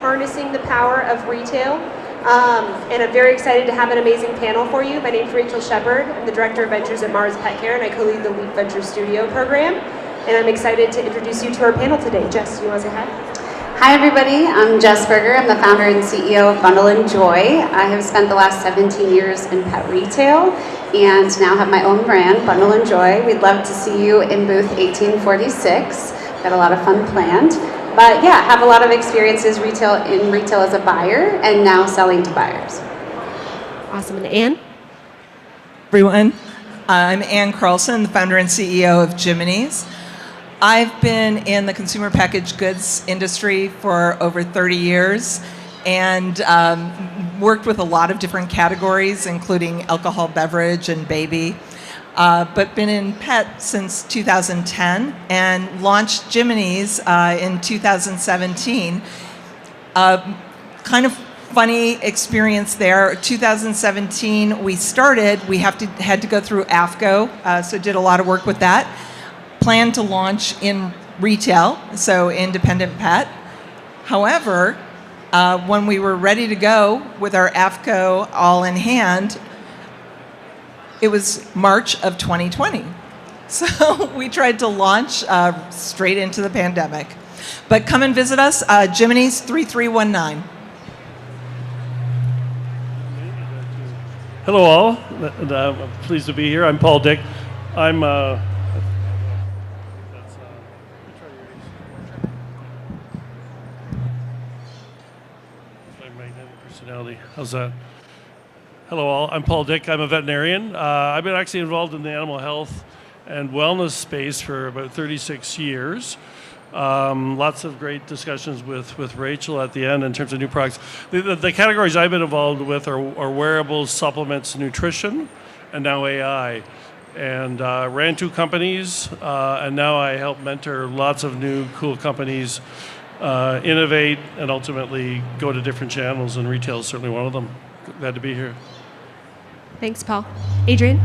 harnessing the power of retail. And I'm very excited to have an amazing panel for you. My name is Rachel Shepard. I'm the Director of Ventures at Mars Pet Care, and I co-lead the Leap Venture Studio program. And I'm excited to introduce you to our panel today. Jess, you want to say hi? Hi everybody, I'm Jess Berger. I'm the founder and CEO of Bundle and Joy. I have spent the last 17 years in pet retail and now have my own brand, Bundle and Joy. We'd love to see you in booth 1846. Got a lot of fun planned. But yeah, have a lot of experiences in retail as a buyer and now selling to buyers. Awesome. And Anne? Everyone, I'm Ann Carlson, the founder and CEO of Jiminy's. I've been in the consumer packaged goods industry for over 30 years and worked with a lot of different categories, including alcohol, beverage, and baby. But been in pet since 2010 and launched Jiminy's in 2017. Kind of funny experience there. 2017, we had to go through AFCO, so did a lot of work with that. Planned to launch in retail, so independent pet. However, when we were ready to go with our AFCO all in hand, it was March of 2020. So we tried to launch straight into the pandemic. But come and visit us, Jiminy's 3319. Hello all, I'm pleased to be here. I'm Paul Dick. I'm How's that? Hello all, I'm Paul Dick. I'm a veterinarian. I've been actually involved in the animal health and wellness space for about 36 years. Lots of great discussions with Rachel at the end in terms of new products. The categories I've been involved with are wearables, supplements, nutrition, and now AI. And ran 2 companies, and now I help mentor lots of new cool companies innovate and ultimately go to different channels, and retail is certainly one of them. Glad to be here. Thanks, Paul. Adrian?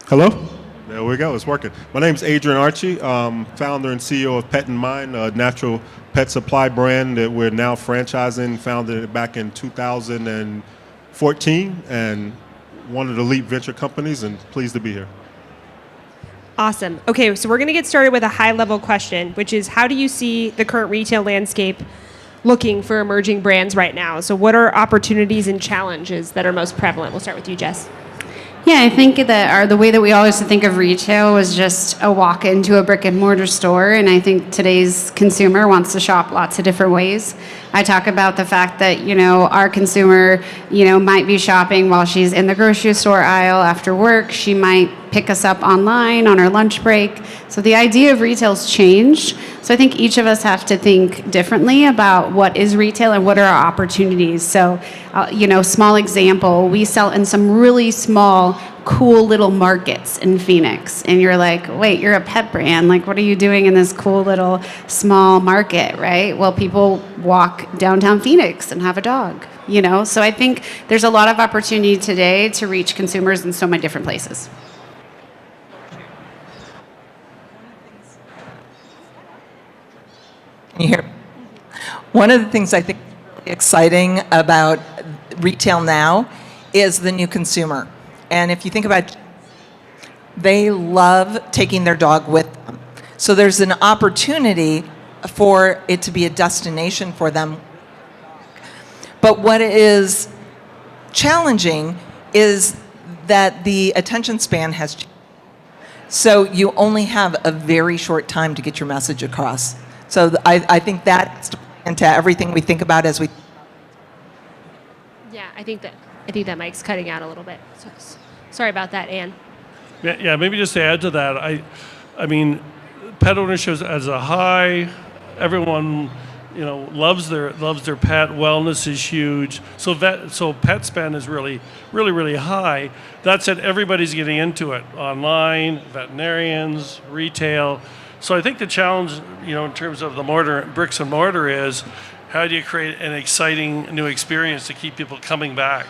Hello? There we go, it's working. My name is Adrian Archie, founder and CEO of Pet in Mind, a natural pet supply brand that we're now franchising, founded back in 2014, and one of the Leap Venture companies, and pleased to be here. Awesome. Okay, so we're going to get started with a high-level question, which is how do you see the current retail landscape looking for emerging brands right now? So what are opportunities and challenges that are most prevalent? We'll start with you, Jess. Yeah, I think that the way that we always think of retail was just a walk into a brick and mortar store, and I think today's consumer wants to shop lots of different ways. I talk about the fact that, our consumer, might be shopping while she's in the grocery store aisle after work. She might pick us up online on her lunch break. So the idea of retail's changed. So I think each of us have to think differently about what is retail and what are our opportunities. So, small example, we sell in some really small, cool little markets in Phoenix. And you're like, wait, you're a pet brand. Like, what are you doing in this cool little small market, right? Well, people walk downtown Phoenix and have a dog, So I think there's a lot of opportunity today to reach consumers in so many different places. Here. One of the things I think is really exciting about retail now is the new consumer. And if you think about it, they love taking their dog with them. So there's an opportunity for it to be a destination for them. But what is challenging is that the attention span has changed. So you only have a very short time to get your message across. So I think that's into everything we think about as we. Yeah, I think that mic's cutting out a little bit. So, sorry about that, Anne. Yeah, maybe just to add to that, I mean, pet ownership as a high. Everyone, loves their pet. Wellness is huge. So pet spend is really high. That said, everybody's getting into it. Online, veterinarians, retail. So I think the challenge, in terms of the bricks and mortar is how do you create an exciting new experience to keep people coming back?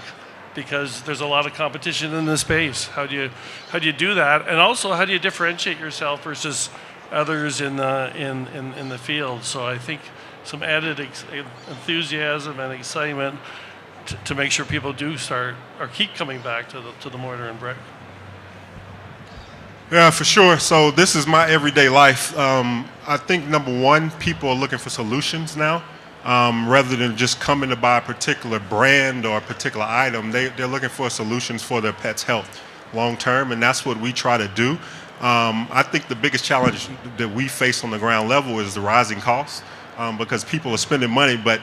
because there's a lot of competition in the space. How do you do that? And also, how do you differentiate yourself versus others in the field? So I think some added enthusiasm and excitement to make sure people do start or keep coming back to the mortar and brick. Yeah, for sure. So this is my everyday life. I think number one, people are looking for solutions now. Rather than just coming to buy a particular brand or a particular item, they're looking for solutions for their pet's health long term, and that's what we try to do. I think the biggest challenge that we face on the ground level is the rising costs, because people are spending money, but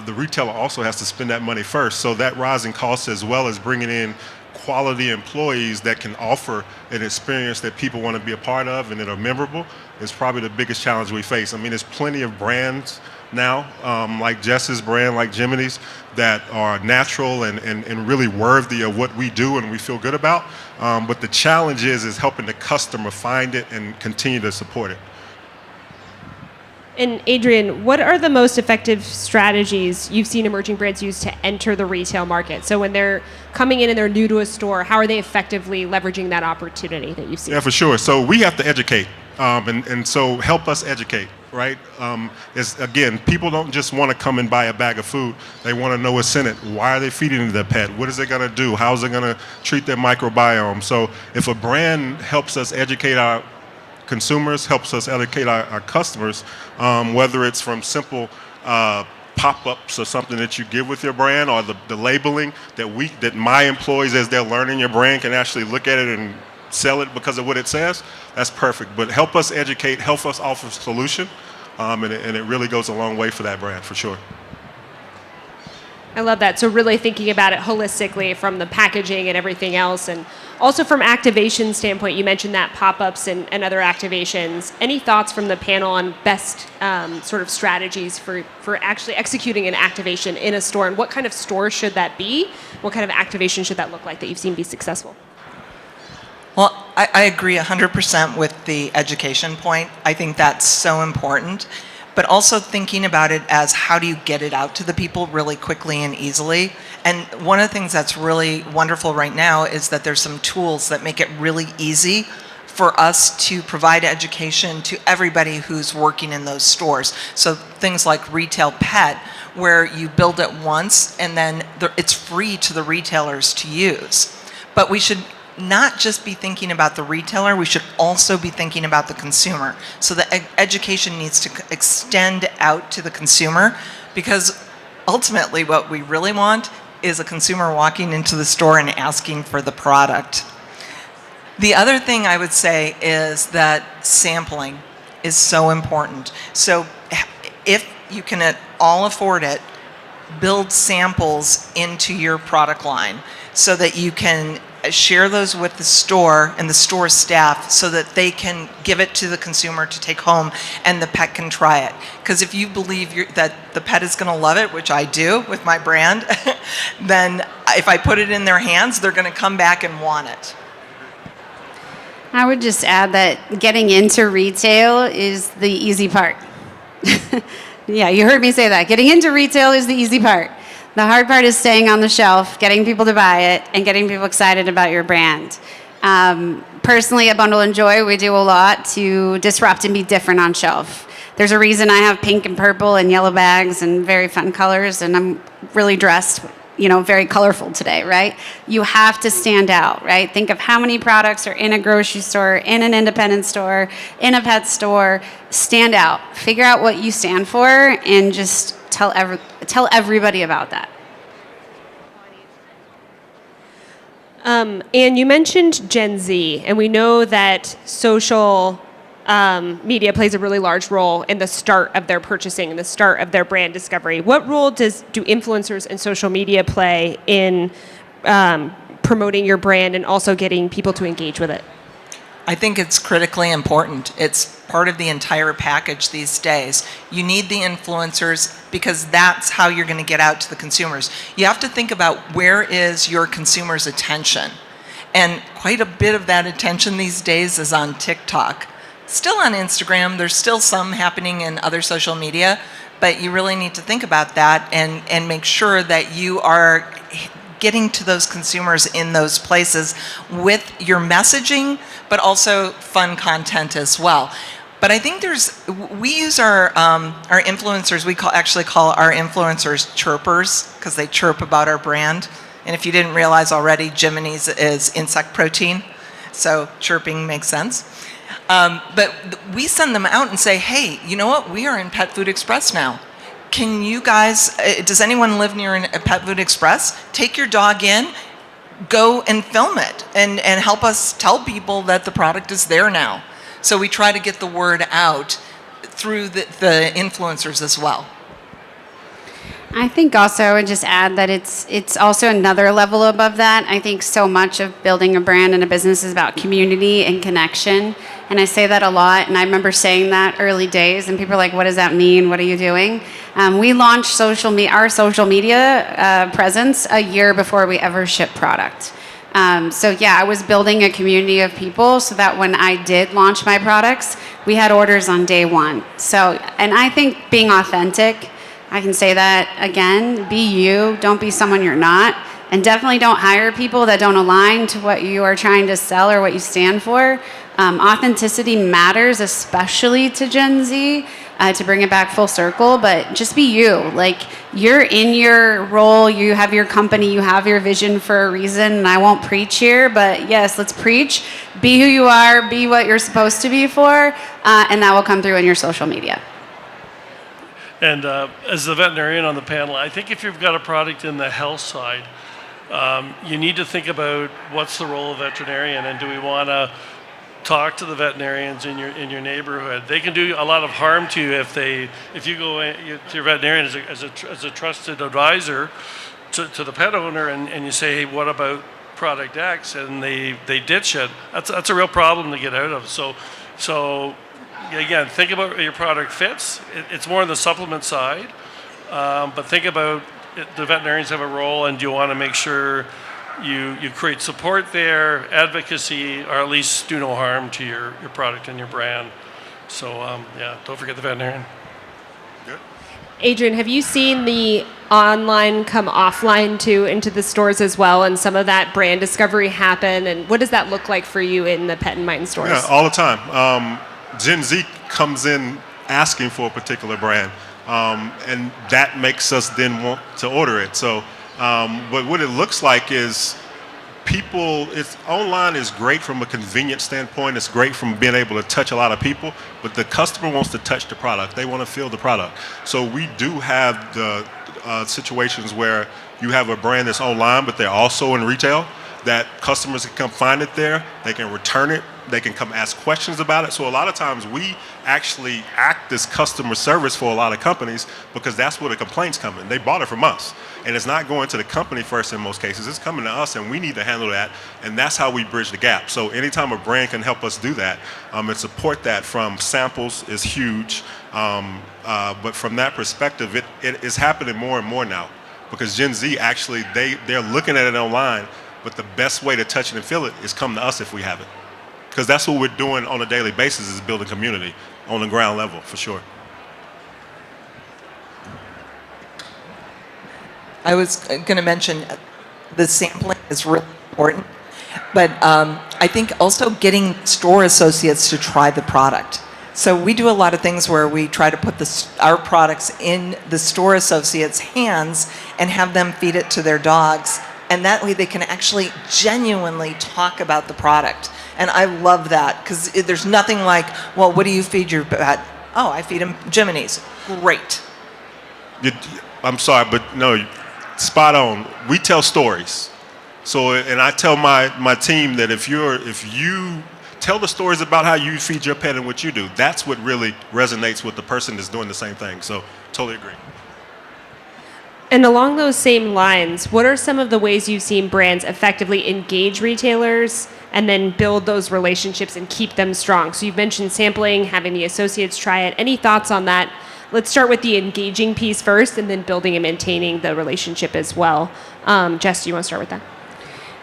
the retailer also has to spend that money first. So that rising cost, as well as bringing in quality employees that can offer an experience that people want to be a part of and that are memorable, is probably the biggest challenge we face. I mean, there's plenty of brands now, like Jess's brand, like Jiminy's, that are natural and really worthy of what we do and we feel good about. But the challenge is helping the customer find it and continue to support it. And Adrian, what are the most effective strategies you've seen emerging brands use to enter the retail market? So when they're coming in and they're new to a store, how are they effectively leveraging that opportunity that you've seen? Yeah, for sure. So we have to educate, and so help us educate, right? Again, people don't just want to come and buy a bag of food. They want to know what's in it. Why are they feeding their pet? What is it going to do? How is it going to treat their microbiome? So if a brand helps us educate our consumers, helps us educate our customers, whether it's from simple pop-ups or something that you give with your brand, or the labeling that my employees, as they're learning your brand, can actually look at it and sell it because of what it says, that's perfect. But help us educate, help us offer a solution, and it really goes a long way for that brand, for sure. I love that. So really thinking about it holistically from the packaging and everything else, and also from activation standpoint, you mentioned that pop-ups and other activations. Any thoughts from the panel on best sort of strategies for actually executing an activation in a store, and what kind of store should that be? What kind of activation should that look like that you've seen be successful? Well, I agree 100% with the education point. I think that's so important. But also thinking about it as how do you get it out to the people really quickly and easily. And one of the things that's really wonderful right now is that there's some tools that make it really easy for us to provide education to everybody who's working in those stores. So things like retail pet, where you build it once and then it's free to the retailers to use. But we should not just be thinking about the retailer, we should also be thinking about the consumer. So the education needs to extend out to the consumer, because ultimately what we really want is a consumer walking into the store and asking for the product. The other thing I would say is that sampling is so important. So if you can at all afford it, build samples into your product line so that you can share those with the store and the store staff so that they can give it to the consumer to take home and the pet can try it. Because if you believe that the pet is going to love it, which I do with my brand, then if I put it in their hands, they're going to come back and want it. I would just add that getting into retail is the easy part. Yeah, you heard me say that. Getting into retail is the easy part. The hard part is staying on the shelf, getting people to buy it, and getting people excited about your brand. Personally, at Bundle and Joy, we do a lot to disrupt and be different on shelf. There's a reason I have pink and purple and yellow bags and very fun colors, and I'm really dressed, very colorful today, right? You have to stand out, right? Think of how many products are in a grocery store, in an independent store, in a pet store. Stand out. Figure out what you stand for, and just tell everybody about that. And you mentioned Gen Z, and we know that social media plays a really large role in the start of their purchasing and the start of their brand discovery. What role do influencers and social media play in promoting your brand and also getting people to engage with it? I think it's critically important. It's part of the entire package these days. You need the influencers because that's how you're going to get out to the consumers. You have to think about where is your consumer's attention. And quite a bit of that attention these days is on TikTok. Still on Instagram, there's still some happening in other social media, but you really need to think about that and make sure that you are getting to those consumers in those places with your messaging, but also fun content as well. But I think we use our influencers, actually call our influencers chirpers, because they chirp about our brand. And if you didn't realize already, Jiminy's is insect protein, so chirping makes sense. But we send them out and say, hey, you know what? We are in Pet Food Express now. Can you guys, does anyone live near a Pet Food Express? Take your dog in, go and film it, and help us tell people that the product is there now. So we try to get the word out through the influencers as well. I think also I would just add that it's also another level above that. I think so much of building a brand and a business is about community and connection. And I say that a lot, and I remember saying that early days, and people are like, what does that mean? What are you doing? We launched our social media presence a year before we ever shipped product. So yeah, I was building a community of people so that when I did launch my products, we had orders on day one. So, and I think being authentic, I can say that again, be you, don't be someone you're not, and definitely don't hire people that don't align to what you are trying to sell or what you stand for. Authenticity matters, especially to Gen Z, to bring it back full circle, but just be you. Like, you're in your role, you have your company, you have your vision for a reason, and I won't preach here, but yes, let's preach. Be who you are, be what you're supposed to be for, and that will come through in your social media. And as the veterinarian on the panel, I think if you've got a product in the health side, you need to think about what's the role of veterinarian, and do we want to talk to the veterinarians in your neighborhood. They can do a lot of harm to you if you go to your veterinarian as a trusted advisor to the pet owner, and you say, hey, what about product X, and they ditch it. That's a real problem to get out of. So again, think about where your product fits. It's more on the supplement side, but think about the veterinarians have a role, and do you want to make sure you create support there, advocacy, or at least do no harm to your product and your brand. So yeah, don't forget the veterinarian. Good. Adrian, have you seen the online come offline too into the stores as well, and some of that brand discovery happen? And what does that look like for you in the Pet and Mind stores? Yeah, all the time. Gen Z comes in asking for a particular brand, and that makes us then want to order it. So, but what it looks like is online is great from a convenience standpoint. It's great from being able to touch a lot of people, but the customer wants to touch the product. They want to feel the product. So we do have the situations where you have a brand that's online, but they're also in retail, that customers can come find it there. They can return it. They can come ask questions about it. So a lot of times we actually act as customer service for a lot of companies, because that's where the complaints come in. They bought it from us, and it's not going to the company first in most cases. It's coming to us, and we need to handle that, and that's how we bridge the gap. So anytime a brand can help us do that and support that from samples is huge. But from that perspective, it is happening more and more now, because Gen Z actually, they're looking at it online, but the best way to touch it and feel it is come to us if we have it. Because that's what we're doing on a daily basis, is building community on the ground level, for sure. I was going to mention the sampling is really important, but I think also getting store associates to try the product. So we do a lot of things where we try to put our products in the store associates' hands and have them feed it to their dogs, and that way they can actually genuinely talk about the product. And I love that, because there's nothing like, well, what do you feed your pet? Oh, I feed him Jiminy's. Great. I'm sorry, but no, spot on. We tell stories. So, and I tell my team that if you tell the stories about how you feed your pet and what you do, that's what really resonates with the person that's doing the same thing. So, totally agree. And along those same lines, what are some of the ways you've seen brands effectively engage retailers and then build those relationships and keep them strong? So you've mentioned sampling, having the associates try it. Any thoughts on that? Let's start with the engaging piece first, and then building and maintaining the relationship as well. Jess, do you want to start with that?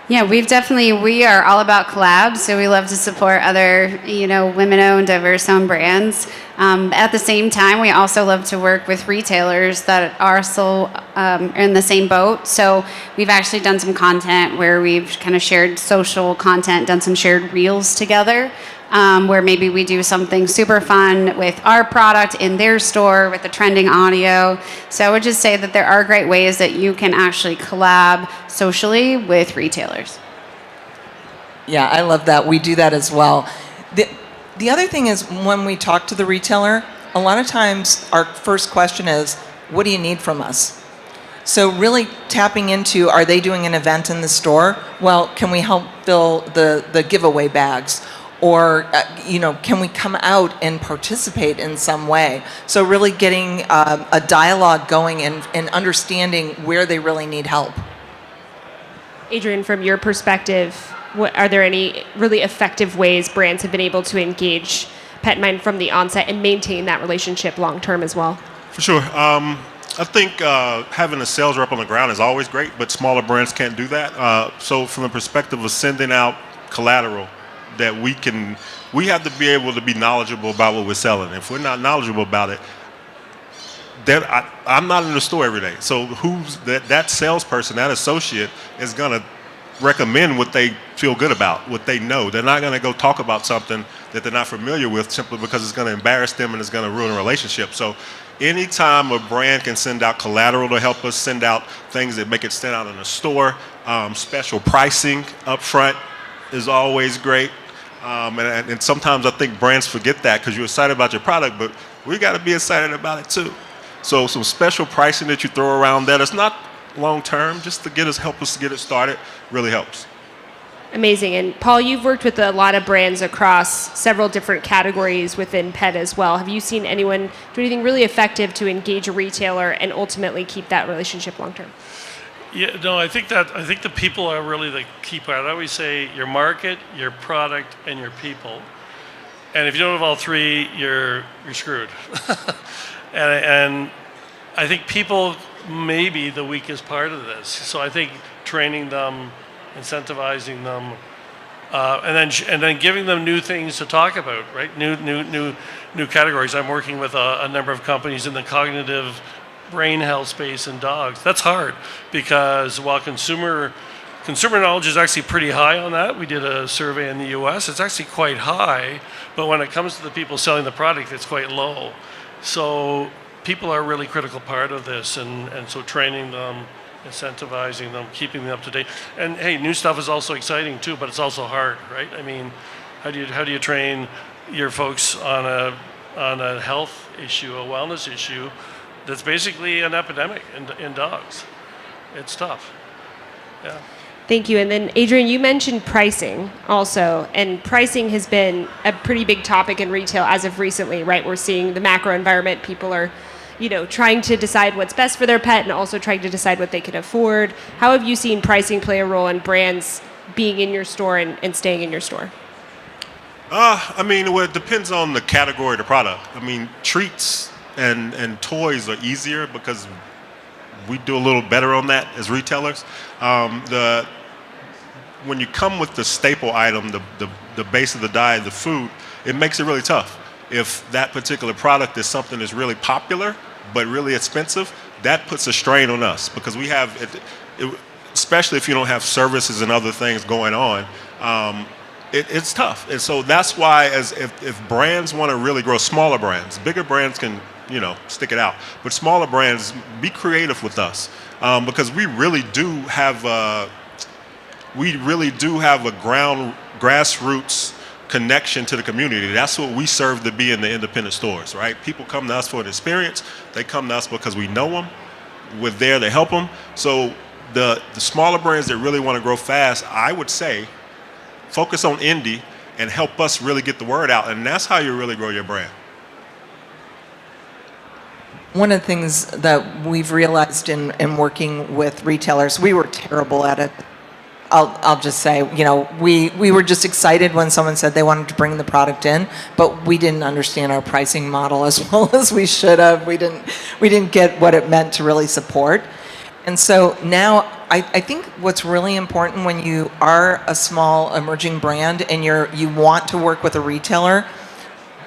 Yeah, we are all about collabs, so we love to support other, women-owned, diverse-owned brands. At the same time, we also love to work with retailers that are also in the same boat. So we've actually done some content where we've kind of shared social content, done some shared reels together, where maybe we do something super fun with our product in their store with the trending audio. So I would just say that there are great ways that you can actually collab socially with retailers. Yeah, I love that. We do that as well. The other thing is when we talk to the retailer, a lot of times our first question is, what do you need from us? So really tapping into, are they doing an event in the store? Well, can we help fill the giveaway bags? Or, can we come out and participate in some way? So really getting a dialogue going and understanding where they really need help. Adrian, from your perspective, are there any really effective ways brands have been able to engage Pet Mind from the onset and maintain that relationship long term as well? For sure. I think having a sales rep on the ground is always great, but smaller brands can't do that. So from the perspective of sending out collateral, that we have to be able to be knowledgeable about what we're selling. If we're not knowledgeable about it, I'm not in the store every day. So who's that salesperson, that associate is gonna recommend what they feel good about, what they know. They're not gonna go talk about something that they're not familiar with simply because it's gonna embarrass them and it's gonna ruin a relationship. So anytime a brand can send out collateral to help us send out things that make it stand out in the store, special pricing up front is always great. And sometimes I think brands forget that because you're excited about your product, but we got to be excited about it too. So some special pricing that you throw around that is not long term, just to help us get it started, really helps. Amazing. And Paul, you've worked with a lot of brands across several different categories within pet as well. Have you seen anyone do anything really effective to engage a retailer and ultimately keep that relationship long term? Yeah, no, I think the people are really the key part. I always say your market, your product, and your people. And if you don't have all three, you're screwed. and I think people may be the weakest part of this. So I think training them, incentivizing them, and then giving them new things to talk about, right? New categories. I'm working with a number of companies in the cognitive brain health space in dogs. That's hard because while consumer knowledge is actually pretty high on that, we did a survey in the US, it's actually quite high, but when it comes to the people selling the product, it's quite low. So people are a really critical part of this, and so training them, incentivizing them, keeping them up to date. And hey, new stuff is also exciting too, but it's also hard, right? I mean, how do you train your folks on a health issue, a wellness issue that's basically an epidemic in dogs? It's tough. Yeah. Thank you. And then, Adrian, you mentioned pricing also, and pricing has been a pretty big topic in retail as of recently, right? We're seeing the macro environment. People are, trying to decide what's best for their pet and also trying to decide what they can afford. How have you seen pricing play a role in brands being in your store and staying in your store? Well, it depends on the category of the product. Treats and toys are easier because we do a little better on that as retailers. When you come with the staple item, the base of the diet, the food, it makes it really tough. If that particular product is something that's really popular but really expensive, that puts a strain on us because we have it, especially if you don't have services and other things going on. It's tough. And so that's why if brands want to really grow, smaller brands, bigger brands can stick it out. But smaller brands, be creative with us because we really do have a grassroots connection to the community. That's what we serve to be in the independent stores, right? People come to us for an experience. They come to us because we know them. We're there to help them. So the smaller brands that really want to grow fast, I would say, focus on indie and help us really get the word out. And that's how you really grow your brand. One of the things that we've realized in working with retailers, we were terrible at it. I'll just say, we were just excited when someone said they wanted to bring the product in, but we didn't understand our pricing model as well as we should have. We didn't get what it meant to really support. And so now I think what's really important when you are a small emerging brand and you want to work with a retailer,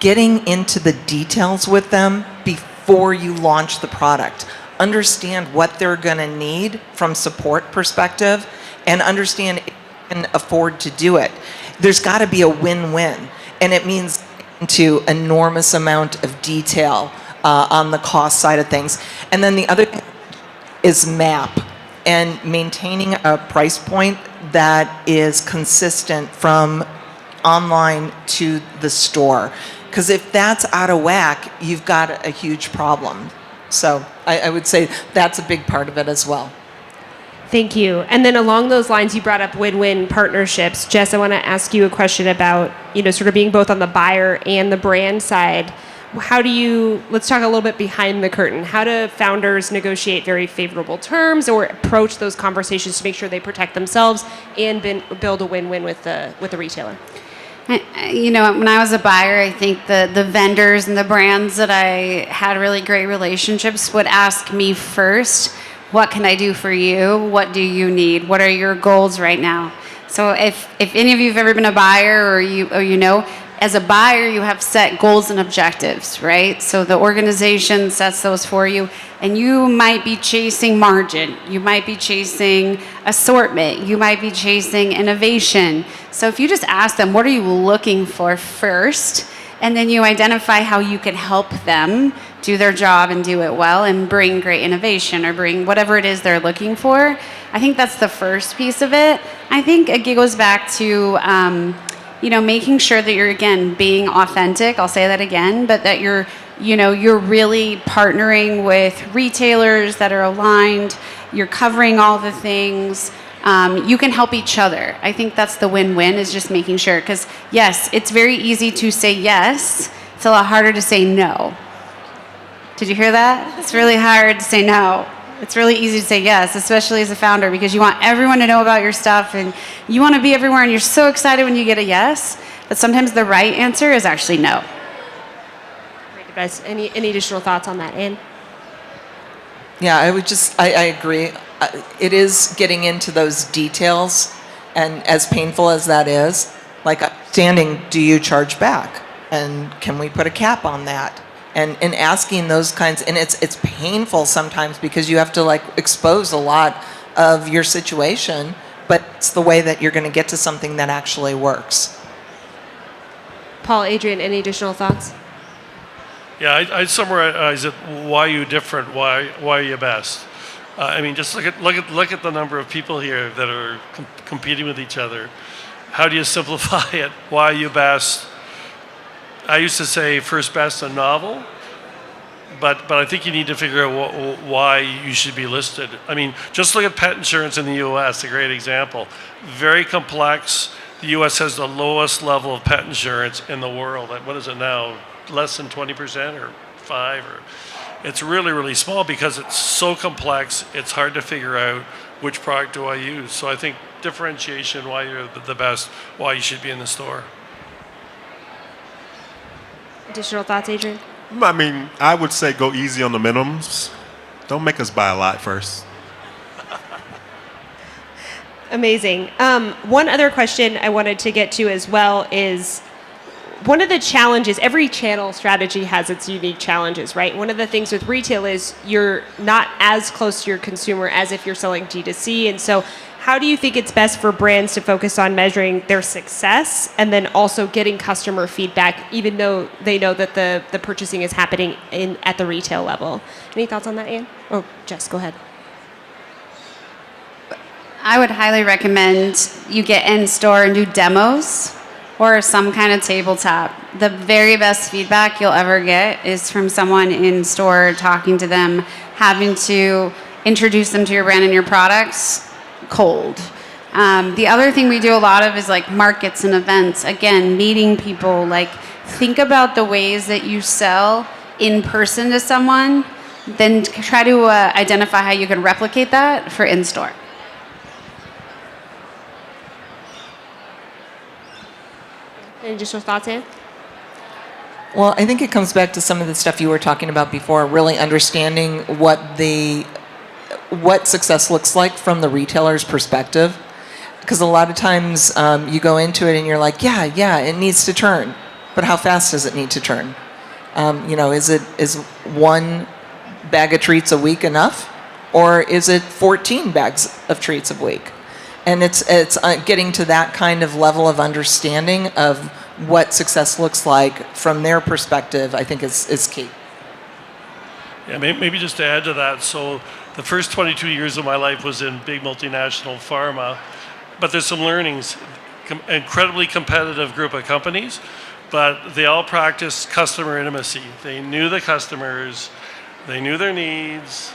getting into the details with them before you launch the product. Understand what they're going to need from support perspective and understand if you can afford to do it. There's got to be a win-win, and it means into enormous amount of detail on the cost side of things. And then the other thing is map and maintaining a price point that is consistent from online to the store. Because if that's out of whack, you've got a huge problem. So I would say that's a big part of it as well. Thank you. And then along those lines, you brought up win-win partnerships. Jess, I want to ask you a question about, sort of being both on the buyer and the brand side. Let's talk a little bit behind the curtain. How do founders negotiate very favorable terms or approach those conversations to make sure they protect themselves and build a win-win with the retailer? When I was a buyer, I think the vendors and the brands that I had really great relationships would ask me first, what can I do for you? What do you need? What are your goals right now? So if any of you have ever been a buyer or as a buyer, you have set goals and objectives, right? So the organization sets those for you, and you might be chasing margin. You might be chasing assortment. You might be chasing innovation. So if you just ask them, what are you looking for first? And then you identify how you can help them do their job and do it well and bring great innovation or bring whatever it is they're looking for. I think that's the first piece of it. I think it goes back to making sure that you're, again, being authentic. I'll say that again, but that you're really partnering with retailers that are aligned. You're covering all the things. You can help each other. I think that's the win-win, is just making sure. Because, yes, it's very easy to say yes. It's a lot harder to say no. Did you hear that? It's really hard to say no. It's really easy to say yes, especially as a founder, because you want everyone to know about your stuff and you want to be everywhere, and you're so excited when you get a yes. But sometimes the right answer is actually no. Great advice. Any additional thoughts on that, Anne? Yeah, I agree. It is getting into those details, and as painful as that is, like understanding, do you charge back? And can we put a cap on that? And asking those kinds, and it's painful sometimes because you have to expose a lot of your situation, but it's the way that you're going to get to something that actually works. Paul, Adrian, any additional thoughts? Yeah, I'd summarize it. Why are you different? Why are you best? Just look at the number of people here that are competing with each other. How do you simplify it? Why are you best? I used to say first best and novel, but I think you need to figure out why you should be listed. Just look at pet insurance in the U.S., a great example. Very complex. The U.S. has the lowest level of pet insurance in the world. What is it now? Less than 20% or 5%? It's really, really small because it's so complex. It's hard to figure out which product do I use. So I think differentiation, why you're the best, why you should be in the store. Additional thoughts, Adrian? I would say go easy on the minimums. Don't make us buy a lot first. Amazing. One other question I wanted to get to as well is, one of the challenges, every channel strategy has its unique challenges, right? One of the things with retail is you're not as close to your consumer as if you're selling D2C. And so how do you think it's best for brands to focus on measuring their success and then also getting customer feedback, even though they know that the purchasing is happening at the retail level? Any thoughts on that, Anne? Oh, Jess, go ahead. I would highly recommend you get in store and do demos or some kind of tabletop. The very best feedback you'll ever get is from someone in store, talking to them, having to introduce them to your brand and your products cold. The other thing we do a lot of is markets and events. Again, meeting people. Think about the ways that you sell in person to someone, then try to identify how you can replicate that for in-store. Any additional thoughts, Anne? Well, I think it comes back to some of the stuff you were talking about before, really understanding what what success looks like from the retailer's perspective. Because a lot of times you go into it and you're like, yeah, it needs to turn. But how fast does it need to turn? Is one bag of treats a week enough? Or is it 14 bags of treats a week? And it's getting to that kind of level of understanding of what success looks like from their perspective, I think is key. Yeah, maybe just to add to that, so the first 22 years of my life was in big multinational pharma, but there's some learnings. Incredibly competitive group of companies, but they all practiced customer intimacy. They knew the customers, they knew their needs,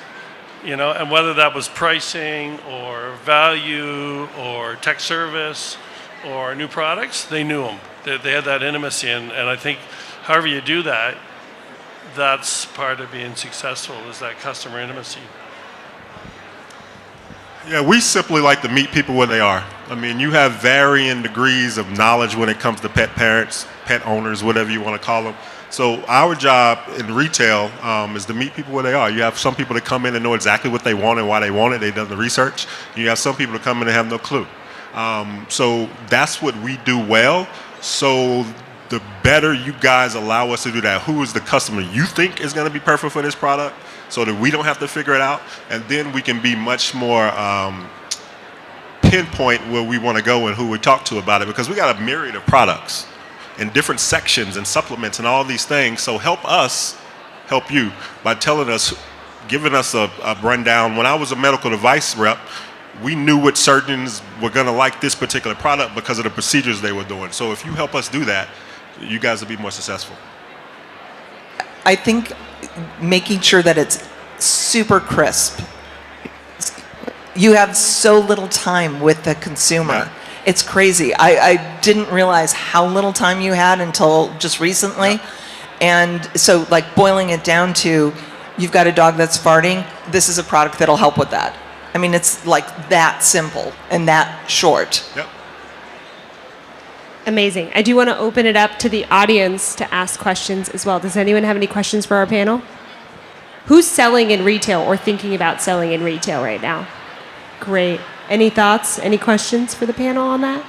and whether that was pricing or value or tech service or new products, they knew them. They had that intimacy, and I think however you do that, that's part of being successful, is that customer intimacy. Yeah, we simply like to meet people where they are. I mean, you have varying degrees of knowledge when it comes to pet parents, pet owners, whatever you want to call them. So our job in retail is to meet people where they are. You have some people that come in and know exactly what they want and why they want it. They've done the research. You have some people that come in and have no clue. So that's what we do well. So the better you guys allow us to do that, who is the customer you think is going to be perfect for this product, so that we don't have to figure it out, and then we can be much more pinpoint where we want to go and who we talk to about it, because we got a myriad of products in different sections and supplements and all these things. So help us help you by telling us, giving us a rundown. When I was a medical device rep, we knew what surgeons were going to like this particular product because of the procedures they were doing. So if you help us do that, you guys will be more successful. I think making sure that it's super crisp. You have so little time with the consumer. Yeah. It's crazy. I didn't realize how little time you had until just recently. Yeah. And so like boiling it down to, you've got a dog that's farting, this is a product that'll help with that. I mean, it's like that simple and that short. Yep. Amazing. I do want to open it up to the audience to ask questions as well. Does anyone have any questions for our panel? Who's selling in retail or thinking about selling in retail right now? Great. Any thoughts? Any questions for the panel on that?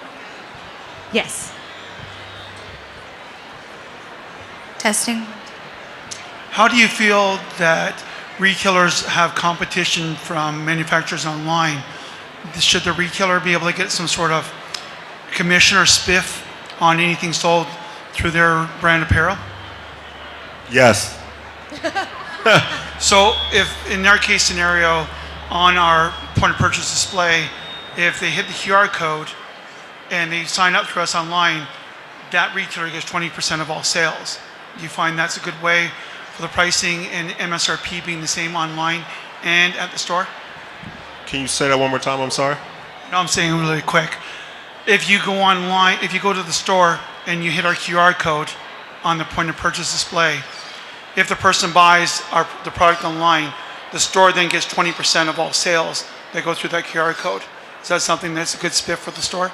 Yes. Testing. How do you feel that retailers have competition from manufacturers online? Should the retailer be able to get some sort of commission or spiff on anything sold through their brand apparel? Yes. So if in our case scenario, on our point of purchase display, if they hit the QR code and they sign up through us online, that retailer gets 20% of all sales. Do you find that's a good way for the pricing and MSRP being the same online and at the store? Can you say that one more time? I'm sorry. No, I'm saying really quick. If you go online, if you go to the store and you hit our QR code on the point of purchase display, if the person buys the product online, the store then gets 20% of all sales that go through that QR code. Is that something that's a good spiff for the store?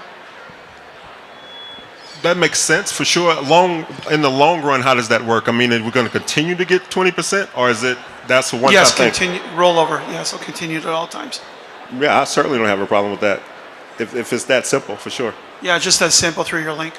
That makes sense for sure. In the long run, how does that work? I mean, are we going to continue to get 20%, or is it that's a one-time yes, thing? continue rollover. Yes, I'll continue it at all times. Yeah, I certainly don't have a problem with that. If it's that simple, for sure. Yeah, just that simple through your link.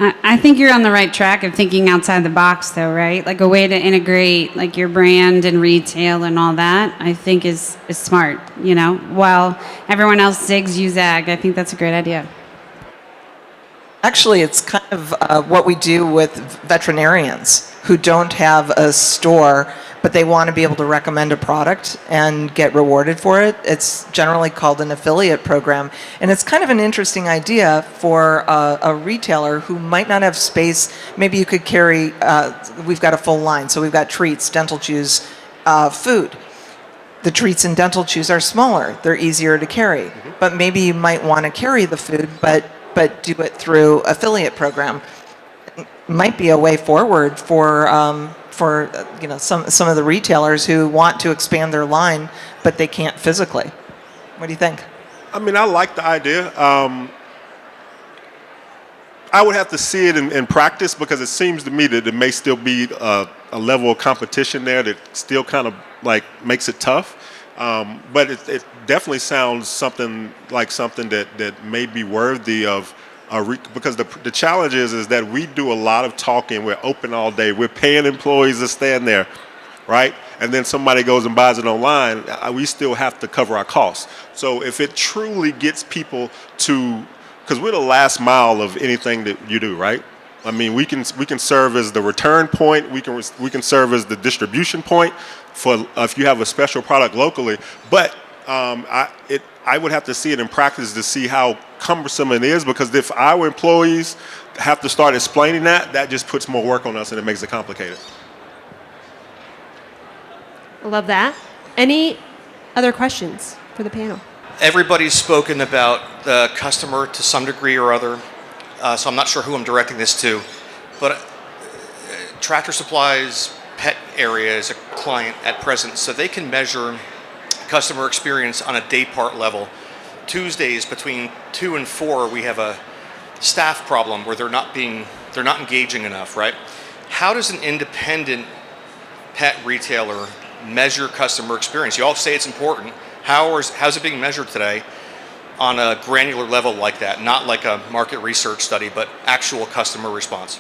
I think you're on the right track of thinking outside the box, though, right? Like a way to integrate like your brand and retail and all that, I think is smart, While everyone else zigs, you zag. I think that's a great idea. Actually, it's kind of what we do with veterinarians who don't have a store, but they want to be able to recommend a product and get rewarded for it. It's generally called an affiliate program. And it's kind of an interesting idea for a retailer who might not have space. Maybe you could carry, we've got a full line. So we've got treats, dental chews, food. The treats and dental chews are smaller. They're easier to carry. Mm-hmm. But maybe you might want to carry the food, but do it through affiliate program. Might be a way forward for some of the retailers who want to expand their line, but they can't physically. What do you think? I mean, I like the idea. I would have to see it in practice because it seems to me that there may still be a level of competition there that still kind of like makes it tough. But it definitely sounds something that may be worthy of because the challenge is that we do a lot of talking. We're open all day. We're paying employees to stand there, right? And then somebody goes and buys it online. We still have to cover our costs. So if it truly gets people to, because we're the last mile of anything that you do, right? I mean, we can serve as the return point. We can serve as the distribution point for if you have a special product locally. But I would have to see it in practice to see how cumbersome it is, because if our employees have to start explaining that just puts more work on us and it makes it complicated. I love that. Any other questions for the panel? Everybody's spoken about the customer to some degree or other, so I'm not sure who I'm directing this to, but Tractor Supply's pet area is a client at present, so they can measure customer experience on a day part level. Tuesdays between 2 and 4, we have a staff problem where they're not engaging enough, right? How does an independent pet retailer measure customer experience? You all say it's important. How's it being measured today on a granular level like that? Not like a market research study, but actual customer response.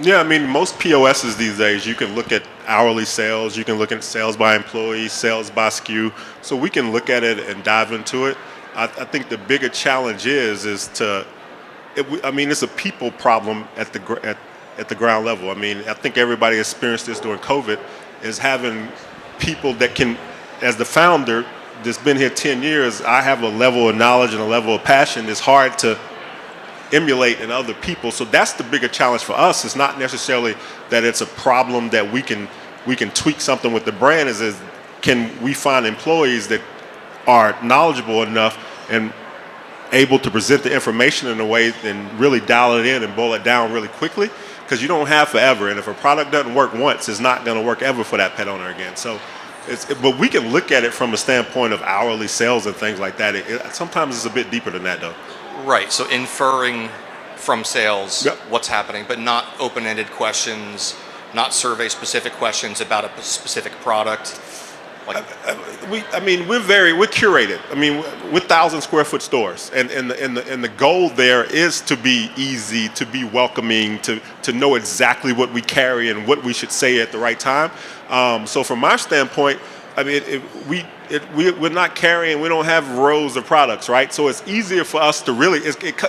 Yeah, I mean, most POSs these days, you can look at hourly sales, you can look at sales by employee, sales by SKU, so we can look at it and dive into it. I think the bigger challenge it's a people problem at the ground level. I mean, I think everybody experienced this during COVID, is having people that can, as the founder that's been here 10 years, I have a level of knowledge and a level of passion that's hard to emulate in other people. So that's the bigger challenge for us. It's not necessarily that it's a problem that we can tweak something with the brand, is can we find employees that are knowledgeable enough and able to present the information in a way and really dial it in and boil it down really quickly, because you don't have forever, and if a product doesn't work once, it's not going to work ever for that pet owner again. So but we can look at it from a standpoint of hourly sales and things like that. Sometimes it's a bit deeper than that, though. Right, so inferring from sales Yep. what's happening, but not open-ended questions, not survey-specific questions about a specific product. Like, We're curated. I mean, we're 1,000 square foot stores, and the goal there is to be easy, to be welcoming, to know exactly what we carry and what we should say at the right time. So from our standpoint, I mean, we're not carrying, we don't have rows of products, right? So it's easier for us to really,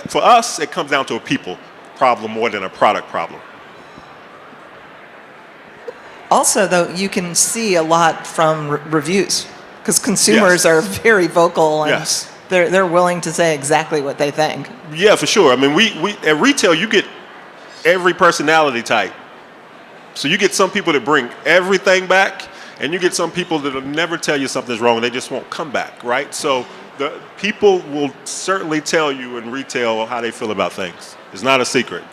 for us, it comes down to a people problem more than a product problem. Also, though, you can see a lot from reviews, because consumers Yes. are very vocal and Yes. they're willing to say exactly what they think. Yeah, for sure. I mean, we at retail, you get every personality type. So you get some people that bring everything back, and you get some people that'll never tell you something's wrong. They just won't come back, right? So the people will certainly tell you in retail how they feel about things. It's not a secret.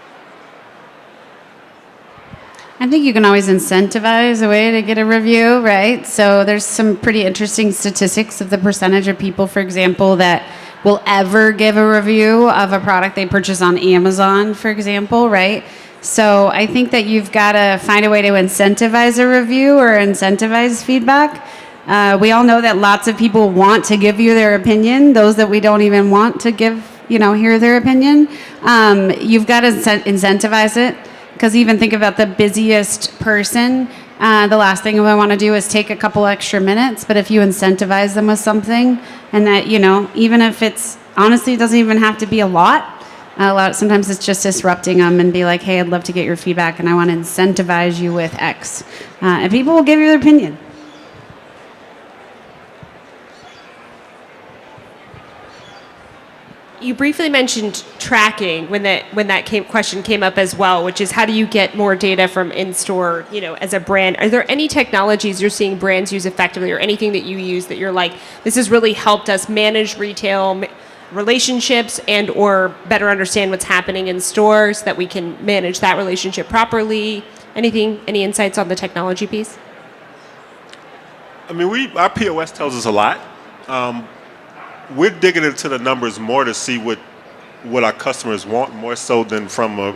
I think you can always incentivize a way to get a review, right? So there's some pretty interesting statistics of the percentage of people, for example, that will ever give a review of a product they purchase on Amazon, for example, right? So I think that you've got to find a way to incentivize a review or incentivize feedback. We all know that lots of people want to give you their opinion, those that we don't even want to hear their opinion. You've got to incentivize it. Because even think about the busiest person, the last thing I want to do is take a couple extra minutes. But if you incentivize them with something, and that, even if it doesn't even have to be a lot, sometimes it's just disrupting them and be like, hey, I'd love to get your feedback and I want to incentivize you with X. And people will give you their opinion. You briefly mentioned tracking when that question came up as well, which is how do you get more data from in-store, as a brand? Are there any technologies you're seeing brands use effectively, or anything that you use that you're like, this has really helped us manage retail relationships and or better understand what's happening in stores so that we can manage that relationship properly? Any insights on the technology piece? I mean, our POS tells us a lot. We're digging into the numbers more to see what what our customers want more so than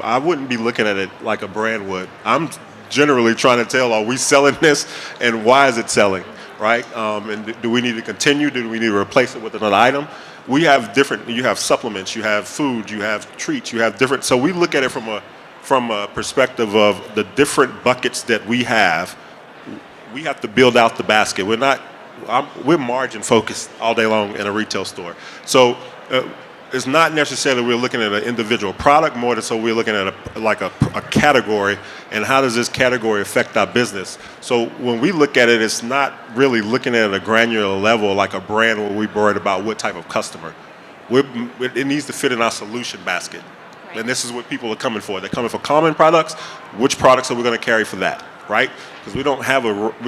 I wouldn't be looking at it like a brand would. I'm generally trying to tell, are we selling this and why is it selling, right? And do we need to continue? Do we need to replace it with another item? We have you have supplements, you have food, you have treats, you have different, so we look at it from a perspective of the different buckets that we have. We have to build out the basket. We're margin focused all day long in a retail store. So it's not necessarily we're looking at an individual product, more so we're looking at a category, and how does this category affect our business? So when we look at it, it's not really looking at it at a granular level like a brand where we worried about what type of customer. It needs to fit in our solution basket. Right. And this is what people are coming for. They're coming for common products. Which products are we going to carry for that, right? Because we're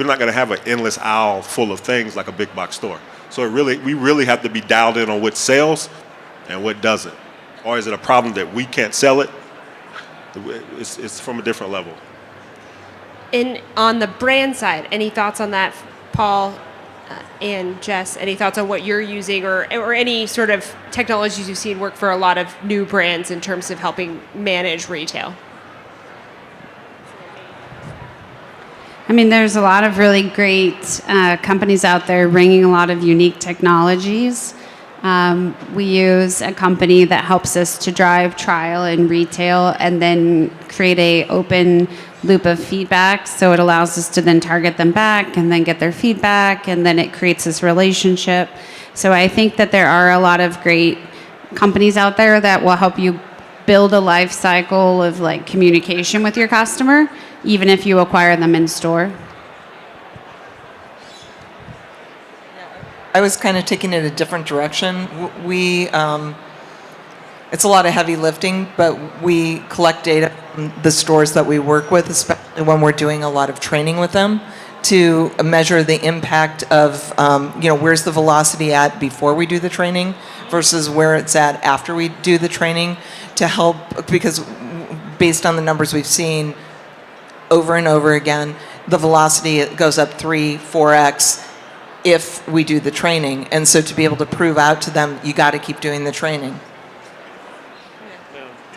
not going to have an endless aisle full of things like a big box store. So we really have to be dialed in on what sells and what doesn't. Or is it a problem that we can't sell it? It's from a different level. And on the brand side, any thoughts on that, Paul and Jess? Any thoughts on what you're using or any sort of technologies you've seen work for a lot of new brands in terms of helping manage retail? I mean, there's a lot of really great companies out there bringing a lot of unique technologies. We use a company that helps us to drive trial in retail and then create a open loop of feedback. So it allows us to then target them back and then get their feedback, and then it creates this relationship. So I think that there are a lot of great companies out there that will help you build a life cycle of like communication with your customer, even if you acquire them in store. I was kind of taking it a different direction. It's a lot of heavy lifting, but we collect data from the stores that we work with, especially when we're doing a lot of training with them, to measure the impact of, where's the velocity at before we do the training versus where it's at after we do the training, to help, because based on the numbers we've seen over and over again, the velocity goes up 3-4x if we do the training. And so to be able to prove out to them, you got to keep doing the training.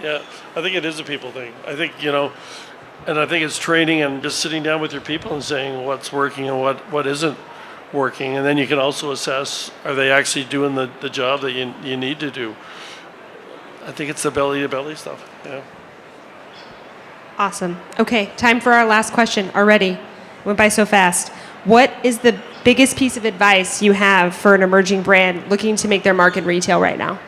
Yeah, I think it is a people thing. I think, and I think it's training and just sitting down with your people and saying what's working and what isn't working. And then you can also assess, are they actually doing the job that you need to do? I think it's the belly-to-belly stuff, yeah. Awesome. Okay, time for our last question already. Went by so fast. What is the biggest piece of advice you have for an emerging brand looking to make their mark in retail right now?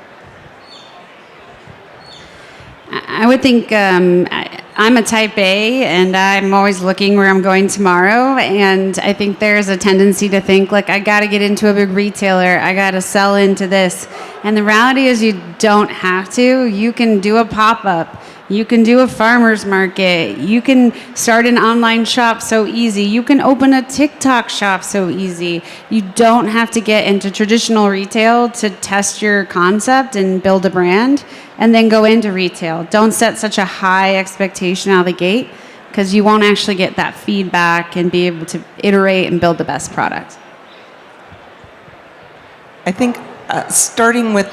I would think I'm a type A, and I'm always looking where I'm going tomorrow. And I think there's a tendency to think, like, I got to get into a big retailer. I got to sell into this. And the reality is you don't have to. You can do a pop-up. You can do a farmer's market. You can start an online shop so easy. You can open a TikTok shop so easy. You don't have to get into traditional retail to test your concept and build a brand and then go into retail. Don't set such a high expectation out of the gate, because you won't actually get that feedback and be able to iterate and build the best product. I think starting with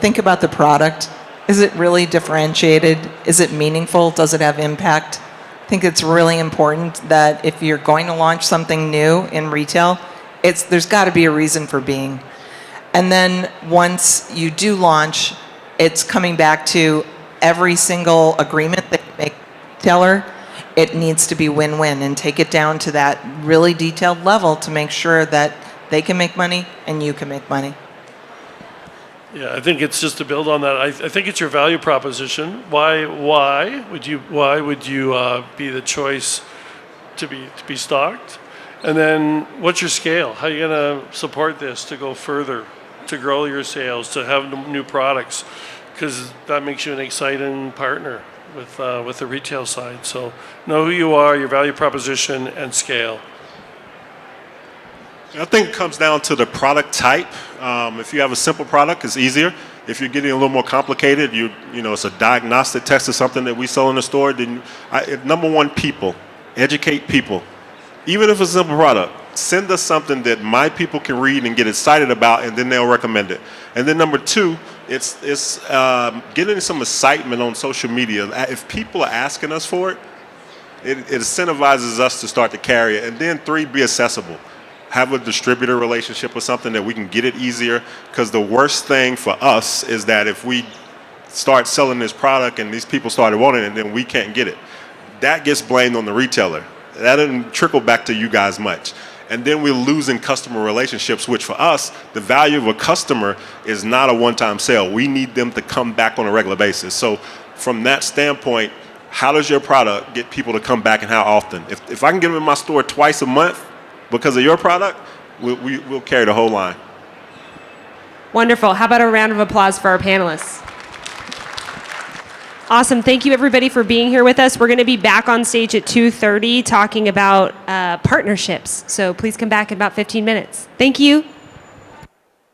think about the product. Is it really differentiated? Is it meaningful? Does it have impact? I think it's really important that if you're going to launch something new in retail, there's got to be a reason for being. And then once you do launch, it's coming back to every single agreement that you make with a retailer. It needs to be win-win, and take it down to that really detailed level to make sure that they can make money and you can make money. Yeah, I think it's just to build on that. I think it's your value proposition. Why would you be the choice to be stocked? And then what's your scale? How are you going to support this to go further, to grow your sales, to have new products? Because that makes you an exciting partner with the retail side. So know who you are, your value proposition, and scale. I think it comes down to the product type. If you have a simple product, it's easier. If you're getting a little more complicated, it's a diagnostic test or something that we sell in the store. Then number one, people. Educate people. Even if it's a simple product, send us something that my people can read and get excited about, and then they'll recommend it. And then number two, it's getting some excitement on social media. If people are asking us for it, it incentivizes us to start to carry it. And then three, be accessible. Have a distributor relationship with something that we can get it easier, because the worst thing for us is that if we start selling this product and these people started wanting it, and then we can't get it. That gets blamed on the retailer. That doesn't trickle back to you guys much. And then we're losing customer relationships, which for us, the value of a customer is not a one-time sale. We need them to come back on a regular basis. So from that standpoint, how does your product get people to come back, and how often? If I can get them in my store twice a month because of your product, we'll carry the whole line. Wonderful. How about a round of applause for our panelists? Awesome. Thank you, everybody, for being here with us. We're going to be back on stage at 2:30 talking about partnerships. So please come back in about 15 minutes. Thank you.